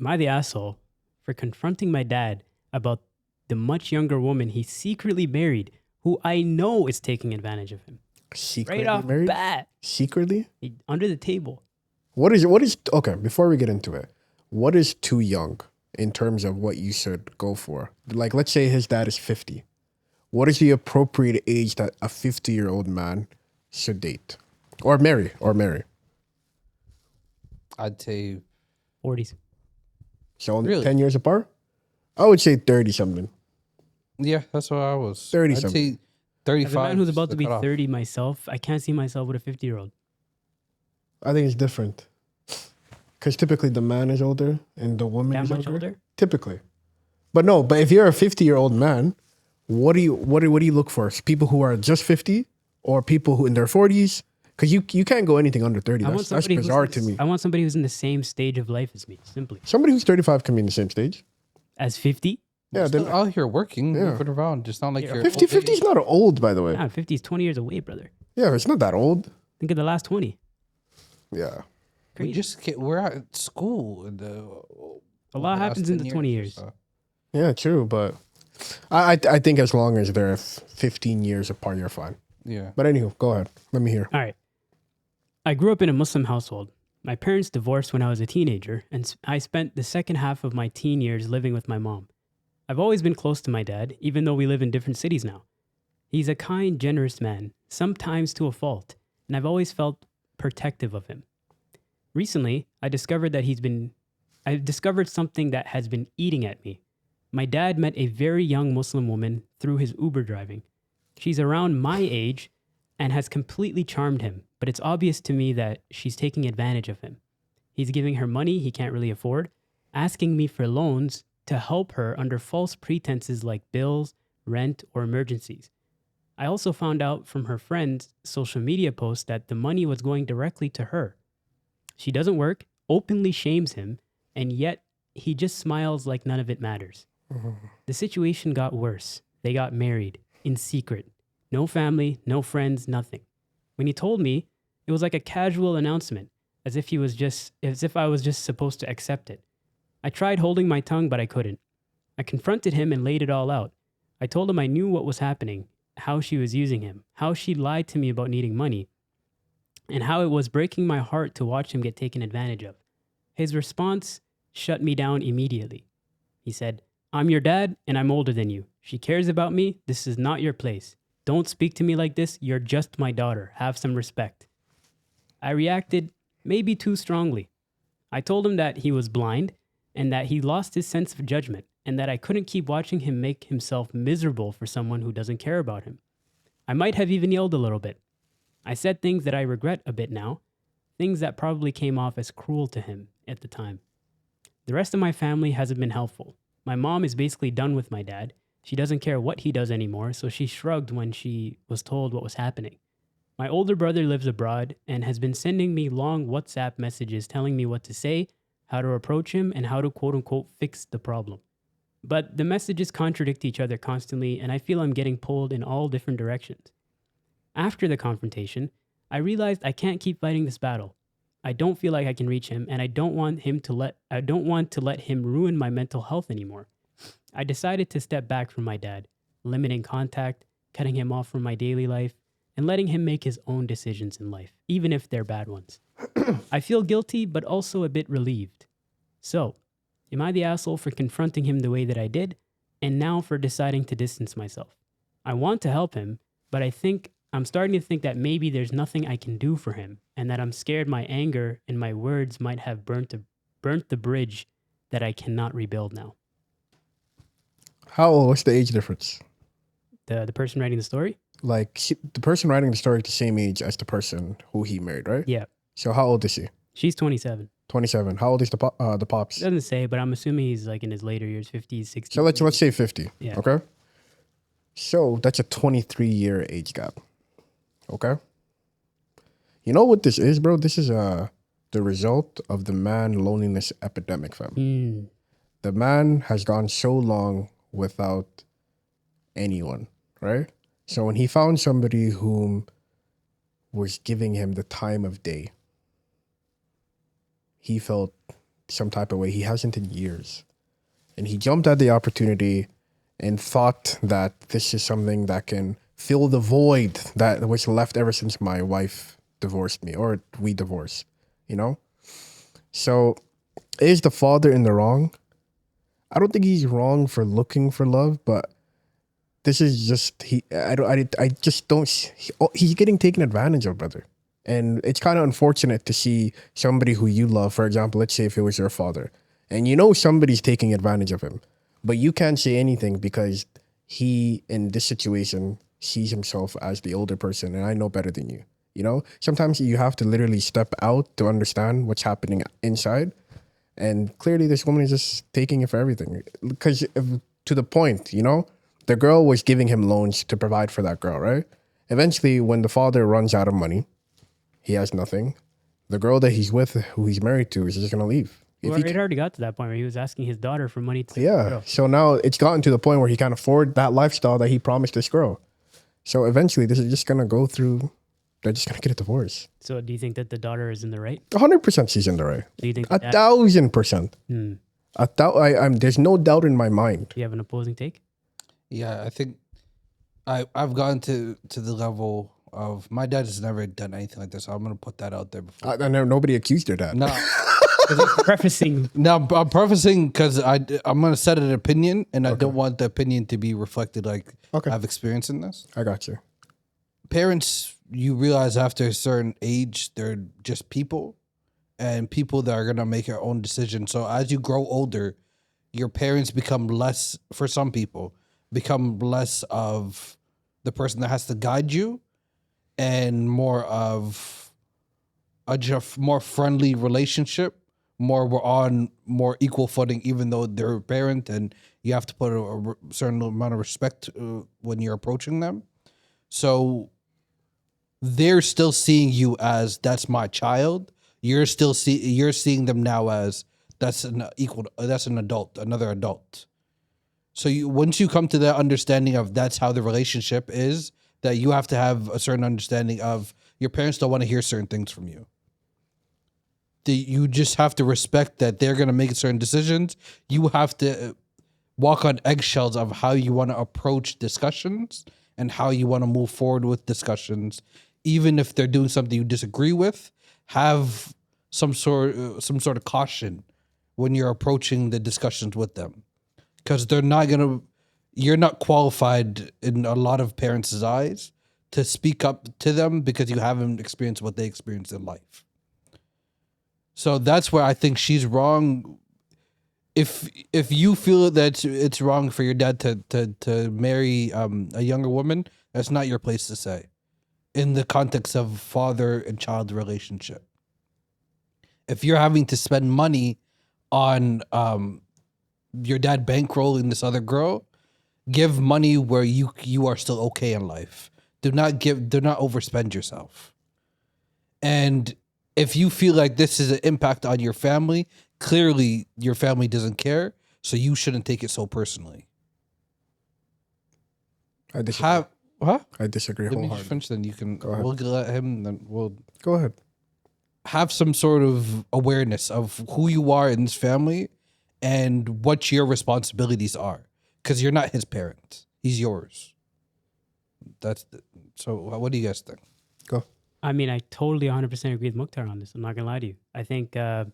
Am I the asshole for confronting my dad about the much younger woman he secretly married, who I know is taking advantage of him? Secretly Right off married? bat, Secretly? under the table. What is okay, before we get into it, what is too young in terms of what you should go for? Like, let's say his dad is 50. What is the appropriate age that a 50-year-old man should date? Or marry? I'd say 40s. So only Really? 10 years apart? I would say 30 something. yeah, that's what I was. 30 I'd something. say 35. As a man who's is about the to be cutoff. 30 myself, I can't see myself with a 50-year-old. I think it's different. Because typically the man is older and the woman That is much older? Typically. But if you're a 50-year-old man, what do you look for? People who are just 50 or people who in their 40s? Because you can't go anything under 30. That's bizarre to me. I want somebody who's in the same stage of life as me, simply. Somebody who's 35 can be in the same stage. As 50? Yeah, Still then out here working, Yeah. moving around. Just not like you're 50 is not old, by the way. Nah, 50 is 20 years away, brother. Yeah, it's not that old. Think of the last 20. Yeah. We're at school. A lot happens in the 20 years. Yeah, true. But I think as long as they're 15 years apart, you're fine. Yeah. But anywho, go ahead. Let me hear. All right. I grew up in a Muslim household. My parents divorced when I was a teenager, and I spent the second half of my teen years living with my mom. I've always been close to my dad, even though we live in different cities now. He's a kind, generous man, sometimes to a fault, and I've always felt protective of him. Recently, I discovered something that has been eating at me. My dad met a very young Muslim woman through his Uber driving. She's around my age and has completely charmed him, but it's obvious to me that she's taking advantage of him. He's giving her money he can't really afford, asking me for loans to help her under false pretenses like bills, rent, or emergencies. I also found out from her friend's social media post that the money was going directly to her. She doesn't work, openly shames him, and yet he just smiles like none of it matters. The situation got worse. They got married in secret. No family, no friends, nothing. When he told me, it was like a casual announcement, as if I was just supposed to accept it. I tried holding my tongue, but I couldn't. I confronted him and laid it all out. I told him I knew what was happening, how she was using him, how she lied to me about needing money, and how it was breaking my heart to watch him get taken advantage of. His response shut me down immediately. He said, "I'm your dad and I'm older than you. She cares about me. This is not your place. Don't speak to me like this. You're just my daughter. Have some respect." I reacted maybe too strongly. I told him that he was blind and that he lost his sense of judgment and that I couldn't keep watching him make himself miserable for someone who doesn't care about him. I might have even yelled a little bit. I said things that I regret a bit now, things that probably came off as cruel to him at the time. The rest of my family hasn't been helpful. My mom is basically done with my dad. She doesn't care what he does anymore, so she shrugged when she was told what was happening. My older brother lives abroad and has been sending me long WhatsApp messages telling me what to say, how to approach him, and how to quote-unquote fix the problem. But the messages contradict each other constantly, and I feel I'm getting pulled in all different directions. After the confrontation, I realized I can't keep fighting this battle. I don't feel like I can reach him, and I don't want to let him ruin my mental health anymore. I decided to step back from my dad, limiting contact, cutting him off from my daily life, and letting him make his own decisions in life, even if they're bad ones. I feel guilty, but also a bit relieved. So, am I the asshole for confronting him the way that I did, and now for deciding to distance myself? I want to help him, but I'm starting to think that maybe there's nothing I can do for him, and that I'm scared my anger and my words might have burnt the bridge that I cannot rebuild now. How old? What's the age difference? The person writing the story? Like the person writing the story the same age as the person who he married, right? Yeah. So how old is she? She's 27. 27. How old is the pops? It doesn't say, but I'm assuming he's like in his later years, 50s, 60s. So let's say 50. Yeah. Okay. So that's a 23-year age gap. Okay. You know what this is, bro? This is the result of the man loneliness epidemic, fam. The man has gone so long without anyone, right? So when he found somebody whom was giving him the time of day, he felt some type of way. He hasn't in years. And he jumped at the opportunity and thought that this is something that can fill the void that was left ever since my wife divorced me or we divorced, you know? So is the father in the wrong? I don't think he's wrong for looking for love, but this is just I just don't. He's getting taken advantage of, brother, and it's kind of unfortunate to see somebody who you love. For example, let's say if it was your father, and you know somebody's taking advantage of him, but you can't say anything because he in this situation sees himself as the older person, and I know better than you. You know, sometimes you have to literally step out to understand what's happening inside. And clearly, this woman is just taking it for everything. Because to the point, you know, the girl was giving him loans to provide for that girl, right? Eventually, when the father runs out of money, he has nothing. The girl that he's with, who he's married to, is just going to leave. Well, it already got to that point where he was asking his daughter for money to Yeah. grow. So now it's gotten to the point where he can't afford that lifestyle that he promised this girl. So eventually, this is just going to go through. They're just going to get a divorce. So do you think that the daughter is in the right? 100% she's in the right. Do you think the dad, 1,000%. Hmm. There's no doubt in my mind. Do you have an opposing take? Yeah, I think I've gotten to the level of my dad has never done anything like this. So I'm gonna put that out there before. I know nobody accused her that. No, Prefacing. no, I'm prefacing because I'm gonna set an opinion, and I don't want the opinion to be reflected like I've experienced in this. I got you. Parents, you realize after a certain age, they're just people, and people that are gonna make their own decisions. So as you grow older, your parents become less, for some people, become less of the person that has to guide you, and more of a just more friendly relationship. We're on more equal footing, even though they're a parent, and you have to put a certain amount of respect when you're approaching them. So they're still seeing you as that's my child. You're seeing them now as that's an adult, another adult. So once you come to that understanding of that's how the relationship is, that you have to have a certain understanding of your parents don't want to hear certain things from you. You just have to respect that they're going to make certain decisions. You have to walk on eggshells of how you want to approach discussions and how you want to move forward with discussions. Even if they're doing something you disagree with, have some sort of caution when you're approaching the discussions with them, because you're not qualified in a lot of parents' eyes to speak up to them because you haven't experienced what they experienced in life. So that's where I think she's wrong. If you feel that it's wrong for your dad to marry a younger woman, that's not your place to say in the context of father and child relationship. If you're having to spend money on your dad bankrolling this other girl, give money where you are still okay in life. Do not overspend yourself. And if you feel like this is an impact on your family, clearly your family doesn't care, so you shouldn't take it so personally. I disagree. I disagree Let me wholeheartedly. finish, then you can. Go ahead. We'll let him. Then we'll Go ahead. have some sort of awareness of who you are in this family and what your responsibilities are, because you're not his parent; he's yours. So. What do you guys think? Go. I mean, I totally 100% agree with Mukhtar on this. I'm not going to lie to you. I think the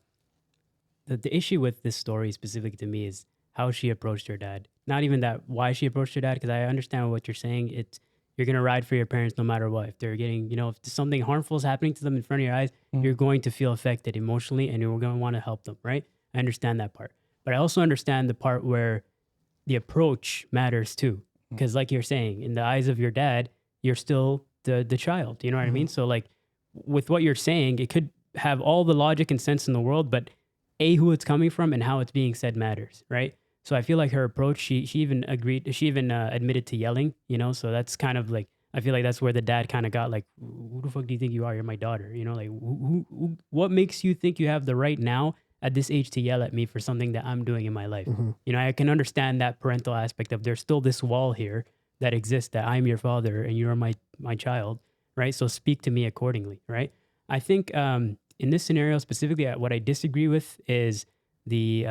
issue with this story specific to me is how she approached her dad. Not even that, why she approached her dad, because I understand what you're saying. You're going to ride for your parents no matter what. If they're getting, if something harmful is happening to them in front of your eyes, you're going to feel affected emotionally and you're going to want to help them, right? I understand that part. But I also understand the part where the approach matters too. Because like you're saying, in the eyes of your dad, you're still the child. You know what I mean? So like with what you're saying, it could have all the logic and sense in the world, but who it's coming from and how it's being said matters, right? So I feel like her approach, she even admitted to yelling, so that's kind of like, I feel like that's where the dad kind of got like, who the fuck do you think you are? You're my daughter, like what makes you think you have the right now at this age to yell at me for something that I'm doing in my life? I can understand that parental aspect of there's still this wall here that exists, that I'm your father and you're my child, right? So speak to me accordingly, right? I think in this scenario specifically, what I disagree with is the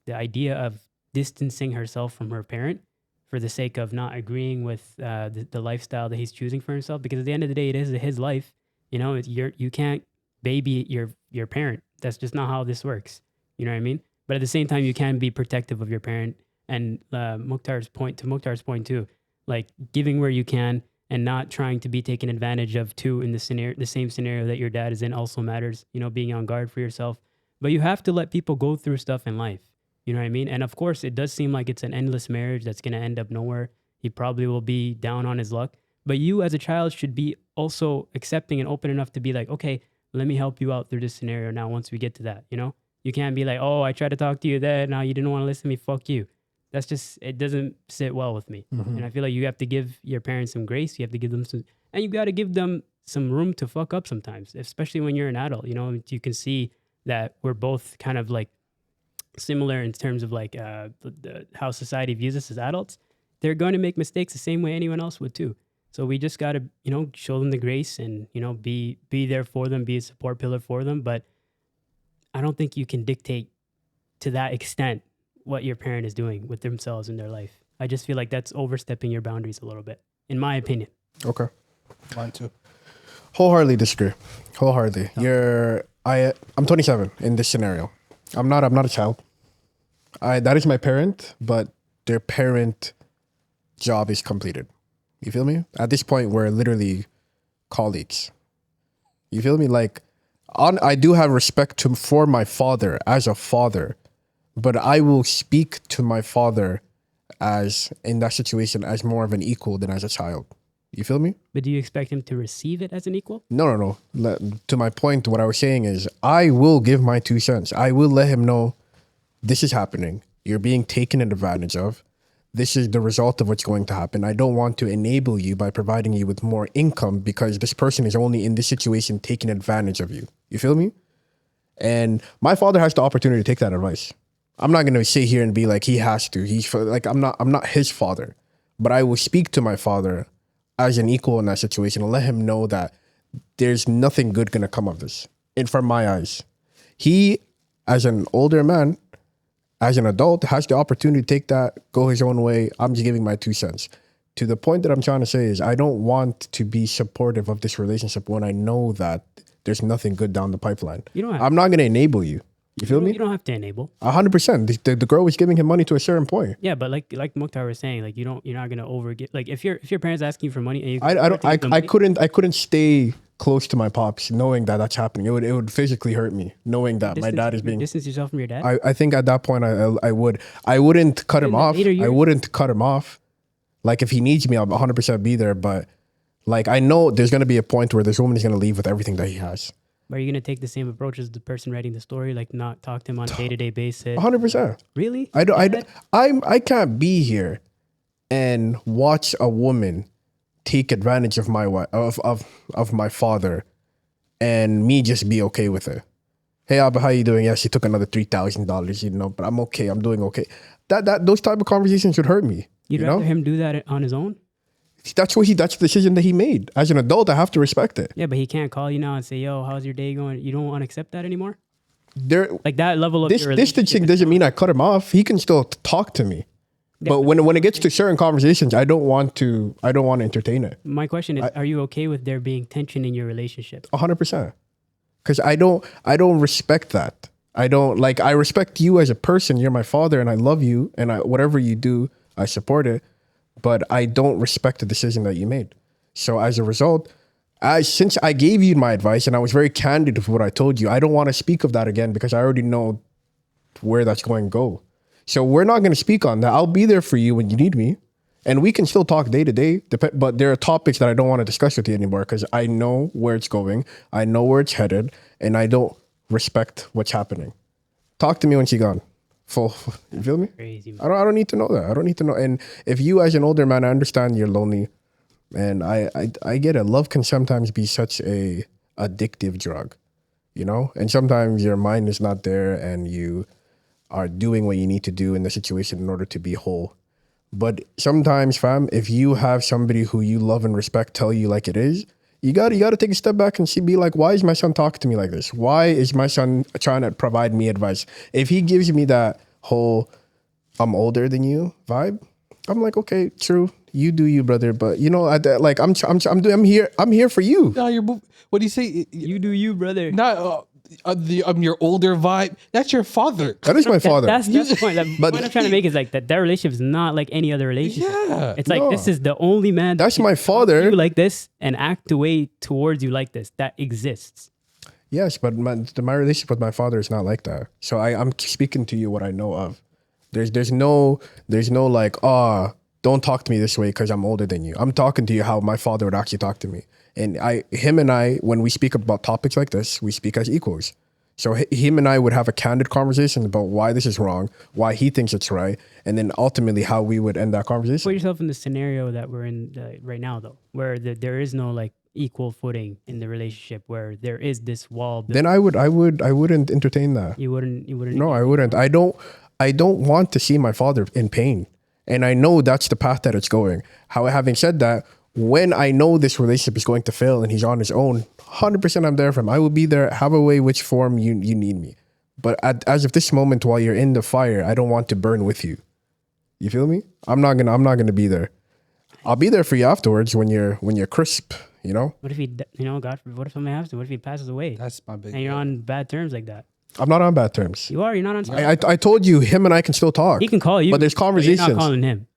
idea of distancing herself from her parent for the sake of not agreeing with the lifestyle that he's choosing for himself. Because at the end of the day, it is his life. You know, you can't baby your parent. That's just not how this works. You know what I mean? But at the same time, you can be protective of your parent. And Mukhtar's point too, like giving where you can and not trying to be taken advantage of too in the same scenario that your dad is in also matters. You know, being on guard for yourself. But you have to let people go through stuff in life. You know what I mean? And of course, it does seem like it's an endless marriage that's going to end up nowhere. He probably will be down on his luck. But you as a child should be also accepting and open enough to be like, okay, let me help you out through this scenario now once we get to that, you know? You can't be like, oh, I tried to talk to you then, now you didn't want to listen to me, fuck you. That's just, it doesn't sit well with me. Mm-hmm. And I feel like you have to give your parents some grace. You have to give them some, and you got to give them some room to fuck up sometimes, especially when you're an adult. You know, you can see that we're both kind of like similar in terms of like how society views us as adults. They're going to make mistakes the same way anyone else would too. So we just got to, you know, show them the grace and, you know, be there for them, be a support pillar for them. But I don't think you can dictate to that extent what your parent is doing with themselves in their life. I just feel like that's overstepping your boundaries a little bit, in my opinion. Okay. Mine too. Wholeheartedly disagree. Wholeheartedly. I'm 27 in this scenario. I'm not a child. That is my parent, but their parent job is completed. You feel me? At this point, we're literally colleagues. You feel me? Like, I do have respect for my father as a father, but I will speak to my father as, in that situation, as more of an equal than as a child. You feel me? But do you expect him to receive it as an equal? No. To my point, what I was saying is I will give my 2 cents. I will let him know this is happening. You're being taken advantage of. This is the result of what's going to happen. I don't want to enable you by providing you with more income because this person is only in this situation taking advantage of you. You feel me? And my father has the opportunity to take that advice. I'm not going to sit here and be like, he has to. He's like, I'm not his father, but I will speak to my father as an equal in that situation and let him know that there's nothing good going to come of this. And from my eyes, he, as an older man, as an adult, has the opportunity to take that, go his own way. I'm just giving my 2 cents. To the point that I'm trying to say is I don't want to be supportive of this relationship when I know that there's nothing good down the pipeline. I'm not going to enable you. You feel me? You don't have to enable. 100%. The girl was giving him money to a certain point. Yeah, but like Mukhtar was saying, like you're not gonna overgive. Like if your parents asking you for money, and you I couldn't stay close to my pops knowing that that's happening. It would physically hurt me knowing that my dad is being distance yourself from your dad. I think at that point I wouldn't cut him off. I wouldn't cut him off. Like if he needs me, I'll 100% be there. But like I know there's gonna be a point where this woman is gonna leave with everything that he has. Are you going to take the same approach as the person writing the story, like not talk to him on a day-to-day basis? 100%. Really? I can't be here and watch a woman take advantage of my wife, of my father, and me just be okay with it. Hey, Abba, how you doing? Yeah, she took another $3,000, you know, but I'm okay. I'm doing okay. Those type of conversations would hurt me. You'd rather him do that on his own? That's the decision that he made. As an adult, I have to respect it. Yeah, but he can't call you now and say, yo, how's your day going? You don't want to accept that anymore? Like that level of this thing doesn't mean I cut him off. He can still talk to me. Yeah, but when it gets to certain conversations, I don't want to entertain it. My question is, are you okay with there being tension in your relationship? 100%. Because I don't respect that. I respect you as a person. You're my father and I love you. And whatever you do, I support it. But I don't respect the decision that you made. So as a result, since I gave you my advice and I was very candid with what I told you, I don't want to speak of that again because I already know where that's going to go. So we're not going to speak on that. I'll be there for you when you need me. And we can still talk day to day, but there are topics that I don't want to discuss with you anymore because I know where it's going. I know where it's headed and I don't respect what's happening. Talk to me when she's gone. You feel me? Crazy, I don't need to know that. I don't need to know. And if you as an older man, I understand you're lonely, and I get it. Love can sometimes be such a addictive drug, you know. And sometimes your mind is not there, and you are doing what you need to do in the situation in order to be whole. But sometimes, fam, if you have somebody who you love and respect tell you like it is, You got to take a step back and be like, why is my son talking to me like this? Why is my son trying to provide me advice? If he gives me that whole I'm older than you vibe, I'm like, okay, true, you do you, brother. But you know, I'm here for you. No, what do you say? You do you, brother. Not I'm your older vibe. That's your father. That is my father. That's the point. The But- point I'm trying to make is like that relationship is not like any other relationship. Yeah. It's like No. this is the only man That's that my can talk to father. you like this and act the way towards you like this. That exists. Yes, but my relationship with my father is not like that. So I'm speaking to you what I know of. There's no like, don't talk to me this way because I'm older than you. I'm talking to you how my father would actually talk to me. And him and I, when we speak about topics like this, we speak as equals. So him and I would have a candid conversation about why this is wrong, why he thinks it's right, and then ultimately how we would end that conversation. Put yourself in the scenario that we're in right now, though, where there is no like equal footing in the relationship, where there is this wall. Then I wouldn't entertain that. You wouldn't. No, I wouldn't. I don't want to see my father in pain. And I know that's the path that it's going. Having said that, when I know this relationship is going to fail and he's on his own, 100% I'm there for him. I will be there, have a way, which form you need me. But as of this moment, while you're in the fire, I don't want to burn with you. You feel me? I'm not gonna be there. I'll be there for you afterwards when you're crisp, you know? What if God forbid, what if something happens? What if he passes away? That's my big. And you're on bad terms like that. I'm not on bad terms. You are. You're not on. I told you, him and I can still talk. He can call you, but there's You're conversations. not calling him.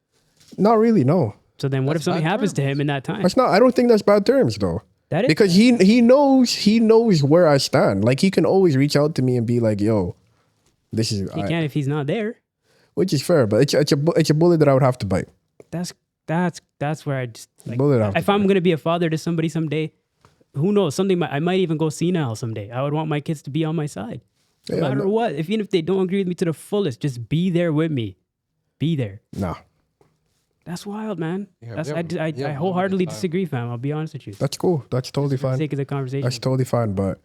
Not really, no. So then, what if something bad happens to him in that time? That's not. I don't think that's bad terms though. That is Because he knows where I stand. Like he can always reach out to me and be like, "Yo, this is," he can if he's not there. which is fair, but it's a bullet that I would have to bite. That's where I just like, Bullet out if I'm gonna be a father to somebody someday, who knows? I might even go senile someday. I would want my kids to be on my side, no Yeah, matter no- what. Even if they don't agree with me to the fullest, just be there with me. Be there. Nah, That's wild, man. Yeah, I wholeheartedly disagree, fam. I'll be honest with you. that's cool. That's totally For the fine. sake of the conversation. That's totally fine. But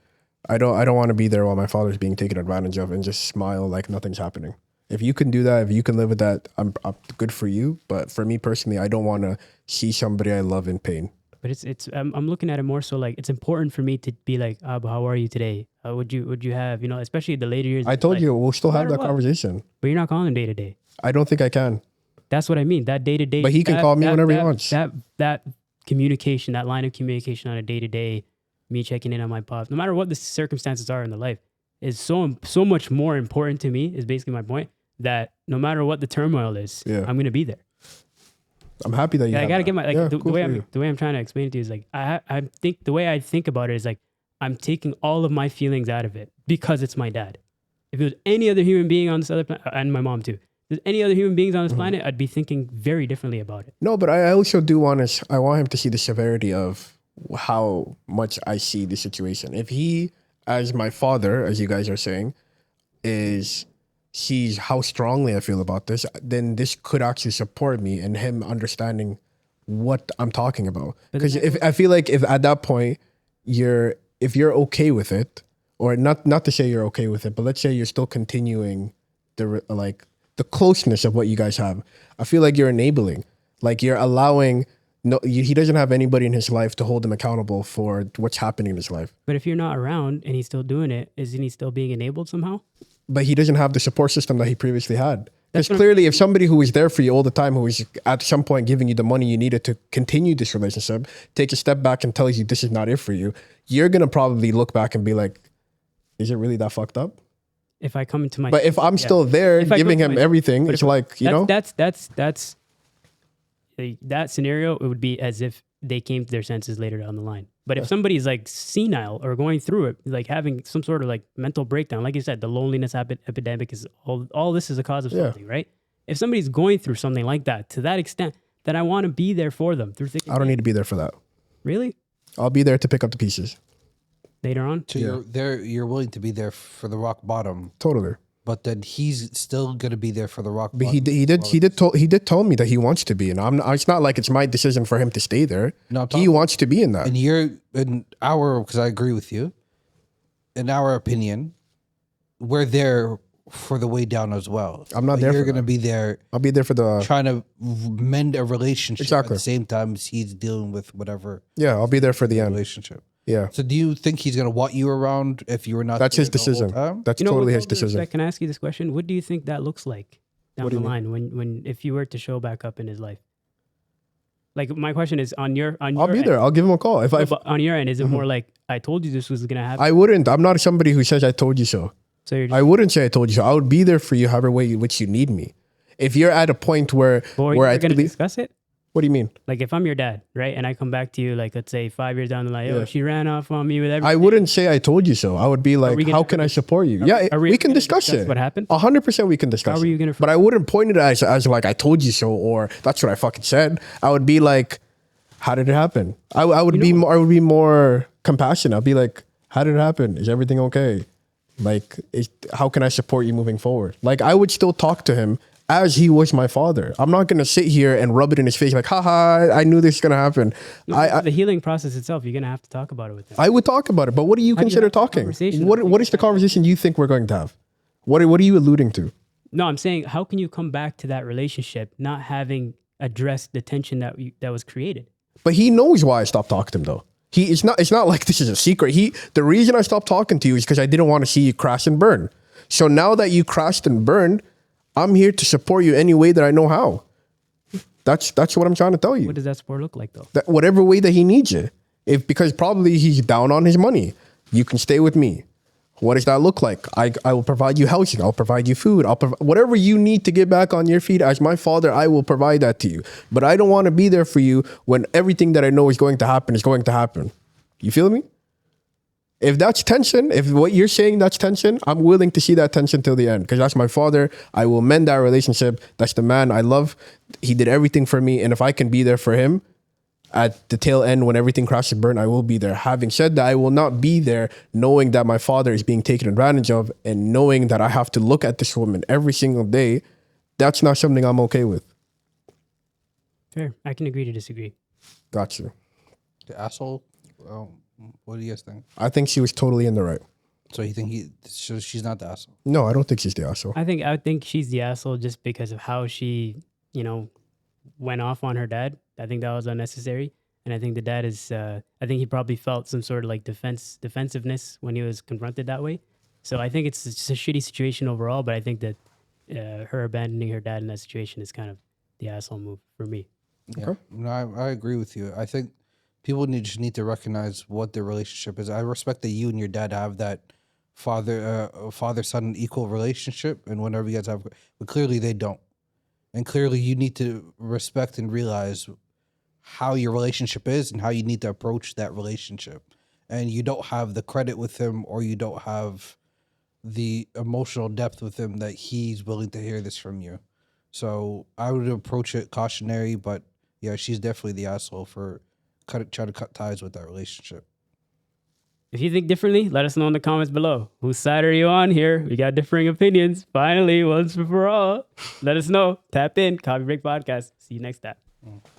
I don't want to be there while my father's being taken advantage of and just smile like nothing's happening. If you can do that, if you can live with that, I'm good for you. But for me personally, I don't want to see somebody I love in pain. But it's I'm looking at it more so like it's important for me to be like, Ab, how are you today? Would you have, especially the later years. I told like, you we'll still no have matter that what. conversation. But you're not calling him day to day. I don't think I can. That's what I mean. That day to day. But he can call me whenever he wants. That communication, that line of communication on a day to day, me checking in on my pops, no matter what the circumstances are in the life, is so much more important to me. Is basically my point. That no matter what the turmoil is, Yeah. I'm gonna be there. I'm happy that you. I have gotta that. get my Yeah, the cool way for you. the way I'm trying to explain it to you is like I think the way I think about it is like I'm taking all of my feelings out of it because it's my dad. If it was any other human being on this other planet, and my mom too, if there's any other human beings on this planet, I'd be thinking very differently about it. No, but I also do want to. I want him to see the severity of how much I see the situation. If he, as my father, as you guys are saying, sees how strongly I feel about this, then this could actually support me and him understanding what I'm talking about. Because if I feel like if at that point if you're okay with it, or not to say you're okay with it, but let's say you're still continuing the closeness of what you guys have, I feel like you're enabling, like you're allowing. No, he doesn't have anybody in his life to hold him accountable for what's happening in his life. But if you're not around and he's still doing it, isn't he still being enabled somehow? But he doesn't have the support system that he previously had. Because That's what I'm clearly, if somebody who is there for you all the time, who is at some point giving you the money you needed to continue this relationship, takes a step back and tells you this is not it for you, you're going to probably look back and be like, is it really that fucked up? If I come into my But if I'm still there If I giving come to him my- everything, but it's if- like, you know? that's that scenario. It would be as if they came to their senses later down the line. But if somebody's like senile or going through it, like having some sort of like mental breakdown, like you said, the loneliness epidemic is all this is a cause of Yeah. something, right? If somebody's going through something like that to that extent, then I want to be there for them through thick and I don't thin. need to be there for that. Really I'll be there to pick up the pieces. later on. So you're willing to be there for the rock bottom, Totally. but then he's still gonna be there for the rock But bottom. he did tell me that he wants to be, and it's not like it's my decision for him to stay there. No, I'm He talking- wants to be in that. And because I agree with you, in our opinion, we're there for the way down as well. I'm not Like, there You're for gonna that. be there I'll be there for the trying to mend a relationship at Exactly. the same time as he's dealing with whatever yeah. I'll be there for the end. relationship. Yeah, So do you think he's gonna want you around if you were not? that's his there the whole decision. time? That's You know, totally with his all due decision. respect, can I ask you this question? What do you think that looks like down What do the you mean? line when if you were to show back up in his life? Like my question is on your I'll be end, there. I'll give him a call. If no, I but on your end, is it more like I told you this was gonna happen? I wouldn't. I'm not somebody who says I told you so. So you're just, I wouldn't say I told you so. I would be there for you however way which you need me. If you're at a point where boy, where you're I gonna believe, discuss it. what do you mean? Like if I'm your dad, right, and I come back to you, like let's say 5 years down the line, yo, Yeah. she ran off on me with everything. I wouldn't say I told you so. I would be like, we gonna how have can I this- support you? Yeah, are we can gonna discuss it. what happened? 100% we can discuss How are it. you gonna? But I wouldn't point it as like I told you so or that's what I fucking said. I would be like, how did it happen? I would be more. I would be more compassionate. I'd be like, how did it happen? Is everything okay? Like, how can I support you moving forward? Like, I would still talk to him as he was my father. I'm not gonna sit here and rub it in his face like, haha, I knew this was gonna happen. No, the healing process itself, you're gonna have to talk about it with him. I would talk about it, but what do you How do you consider have that talking? conversation? What is the conversation you think we're going to have? What are you alluding to? No, I'm saying, how can you come back to that relationship not having addressed the tension that was created? But he knows why I stopped talking to him though. It's not like this is a secret. The reason I stopped talking to you is because I didn't want to see you crash and burn. So now that you crashed and burned, I'm here to support you any way that I know how. That's what I'm trying to tell you. What does that support look like though? That whatever way that he needs it. Because probably he's down on his money. You can stay with me. What does that look like? I will provide you housing. I'll provide you food. Whatever you need to get back on your feet as my father, I will provide that to you. But I don't want to be there for you when everything that I know is going to happen is going to happen. You feel me? If that's tension, if what you're saying that's tension, I'm willing to see that tension till the end because that's my father. I will mend that relationship. That's the man I love. He did everything for me. And if I can be there for him, at the tail end when everything crashes and burns, I will be there. Having said that, I will not be there knowing that my father is being taken advantage of and knowing that I have to look at this woman every single day. That's not something I'm okay with. Fair. I can agree to disagree. Got you. The asshole. What do you guys think? I think she was totally in the right. So you think she's not the asshole? No, I don't think she's the asshole. I think she's the asshole just because of how she, went off on her dad. I think that was unnecessary. And I think the dad is, I think he probably felt some sort of like defensiveness when he was confronted that way. So I think it's just a shitty situation overall, but I think that her abandoning her dad in that situation is kind of the asshole move for me. Yeah, Okay. no, I agree with you. I think people just need to recognize what their relationship is. I respect that you and your dad have that father-son equal relationship, and whenever you guys have, but clearly they don't. And clearly you need to respect and realize how your relationship is and how you need to approach that relationship. And you don't have the credit with him, or you don't have the emotional depth with him that he's willing to hear this from you. So I would approach it cautionary, but yeah, she's definitely the asshole for trying to cut ties with that relationship. If you think differently, let us know in the comments below. Whose side are you on here? We got differing opinions. Finally, once and for all. Let us know. Tap in. Coffee Break Podcast. See you next time.